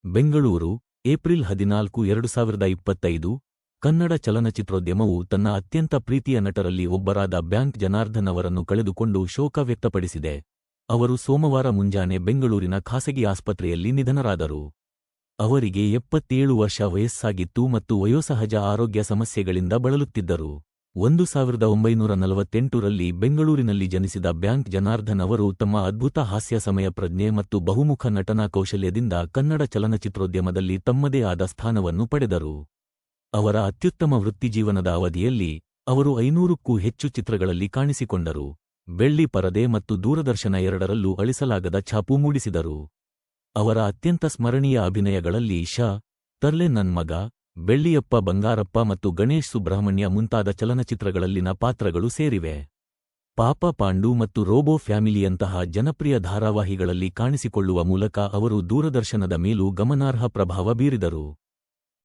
Bengaluru, April 14, 2025. Kannada ಚಲನಚಿತ್ರೋದ್ಯಮವು ತನ್ನ ಅತ್ಯಂತ ಪ್ರೀತಿಯ ನಟರಲ್ಲಿ ಒಬ್ಬರಾದ ಬ್ಯಾಂಕ್ ಜನಾರ್ದನ್ ಅವರನ್ನು ಕಳೆದುಕೊಂಡು ಶೋಕ ವ್ಯಕ್ತಪಡಿಸಿದೆ. ಅವರು ಸೋಮವಾರ ಮುಂಜಾನೆ ಬೆಂಗಳೂರಿನ ಖಾಸಗಿ ಆಸ್ಪತ್ರೆಯಲ್ಲಿ ನಿಧನರಾದರು. ಅವರಿಗೆ 77 ವರ್ಷ ವಯಸ್ಸಾಗಿತ್ತು ಮತ್ತು ವಯೋಸಹಜ ಆರೋಗ್ಯ ಸಮಸ್ಯೆಗಳಿಂದ ಬಳಲುತ್ತಿದ್ದರು. 1948ರಲ್ಲಿ ಬೆಂಗಳೂರಿನಲ್ಲಿ ಜನಿಸಿದ ಬ್ಯಾಂಕ್ ಜನಾರ್ದನ್ ಅವರು ತಮ್ಮ ಅದ್ಭುತ ಹಾಸ್ಯ ಸಮಯ ಪ್ರಜ್ಞೆ ಮತ್ತು ಬಹುಮುಖ ನಟನಾ ಕೌಶಲ್ಯದಿಂದ ಕನ್ನಡ ಚಲನಚಿತ್ರೋದ್ಯಮದಲ್ಲಿ ತಮ್ಮದೇ ಆದ ಸ್ಥಾನವನ್ನು ಪಡೆದರು. ಅವರ ಅತ್ಯುತ್ತಮ ವೃತ್ತಿಜೀವನದ ಅವಧಿಯಲ್ಲಿ ಅವರು 500ಕ್ಕೂ ಹೆಚ್ಚು ಚಿತ್ರಗಳಲ್ಲಿ ಕಾಣಿಸಿಕೊಂಡರು. ಬೆಳ್ಳಿ ಪರದೆ ಮತ್ತು ದೂರದರ್ಶನ ಎರಡರಲ್ಲೂ ಅಳಿಸಲಾಗದ ಛಾಪು ಮೂಡಿಸಿದರು. ಅವರ ಅತ್ಯಂತ ಸ್ಮರಣೀಯ ಅಭಿನಯಗಳಲ್ಲಿ ತರ್ಲೆ ನನ್ ಮಗ, ಬೆಳ್ಳಿಯಪ್ಪ ಬಂಗಾರಪ್ಪ ಮತ್ತು ಗಣೇಶ್ ಸುಬ್ರಹ್ಮಣ್ಯ ಮುಂತಾದ ಚಲನಚಿತ್ರಗಳಲ್ಲಿನ ಪಾತ್ರಗಳು ಸೇರಿವೆ. ಪಾಪ ಪಾಂಡು ಮತ್ತು ರೋಬೋ ಫ್ಯಾಮಿಲಿಯಂತಹ ಜನಪ್ರಿಯ ಧಾರಾವಾಹಿಗಳಲ್ಲಿ ಕಾಣಿಸಿಕೊಳ್ಳುವ ಮೂಲಕ ಅವರು ದೂರದರ್ಶನದ ಮೇಲೂ ಗಮನಾರ್ಹ ಪ್ರಭಾವ ಬೀರಿದರು.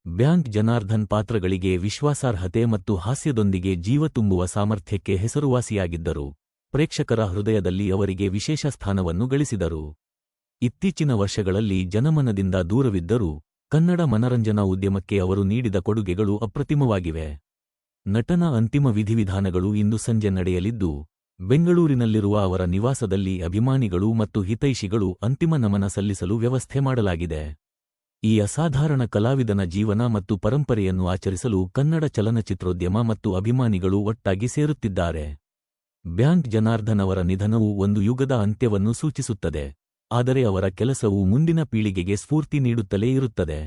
ಬ್ಯಾಂಕ್ ಜನಾರ್ದನ್ ಪಾತ್ರಗಳಿಗೆ ವಿಶ್ವಾಸಾರ್ಹತೆ ಮತ್ತು ಹಾಸ್ಯದೊಂದಿಗೆ ಜೀವ ತುಂಬುವ ಸಾಮರ್ಥ್ಯಕ್ಕೆ ಹೆಸರುವಾಸಿಯಾಗಿದ್ದರು. ಪ್ರೇಕ್ಷಕರ ಹೃದಯದಲ್ಲಿ ಅವರಿಗೆ ವಿಶೇಷ ಸ್ಥಾನವನ್ನು ಗಳಿಸಿದರು. ಇತ್ತೀಚಿನ ವರ್ಷಗಳಲ್ಲಿ ಜನಮನದಿಂದ ದೂರವಿದ್ದರೂ ಕನ್ನಡ ಮನರಂಜನಾ ಉದ್ಯಮಕ್ಕೆ ಅವರು ನೀಡಿದ ಕೊಡುಗೆಗಳು ಅಪ್ರತಿಮವಾಗಿವೆ. ನಟನ ಅಂತಿಮ ವಿಧಿವಿಧಾನಗಳು ಇಂದು ಸಂಜೆ ನಡೆಯಲಿದ್ದು, ಬೆಂಗಳೂರಿನಲ್ಲಿರುವ ಅವರ ನಿವಾಸದಲ್ಲಿ ಅಭಿಮಾನಿಗಳು ಮತ್ತು ಹಿತೈಷಿಗಳು ಅಂತಿಮ ನಮನ ಸಲ್ಲಿಸಲು ವ್ಯವಸ್ಥೆ ಮಾಡಲಾಗಿದೆ. ಈ ಅಸಾಧಾರಣ ಕಲಾವಿದನ ಜೀವನ ಮತ್ತು ಪರಂಪರೆಯನ್ನು ಆಚರಿಸಲು ಕನ್ನಡ ಚಲನಚಿತ್ರೋದ್ಯಮ ಮತ್ತು ಅಭಿಮಾನಿಗಳು ಒಟ್ಟಾಗಿ ಸೇರುತ್ತಿದ್ದಾರೆ. ಬ್ಯಾಂಕ್ ಜನಾರ್ದನ್ ಅವರ ನಿಧನವು ಒಂದು ಯುಗದ ಅಂತ್ಯವನ್ನು ಸೂಚಿಸುತ್ತದೆ, ಆದರೆ ಅವರ ಕೆಲಸವು ಮುಂದಿನ ಪೀಳಿಗೆಗೆ ಸ್ಫೂರ್ತಿ ನೀಡುತ್ತಲೇ ಇರುತ್ತದೆ.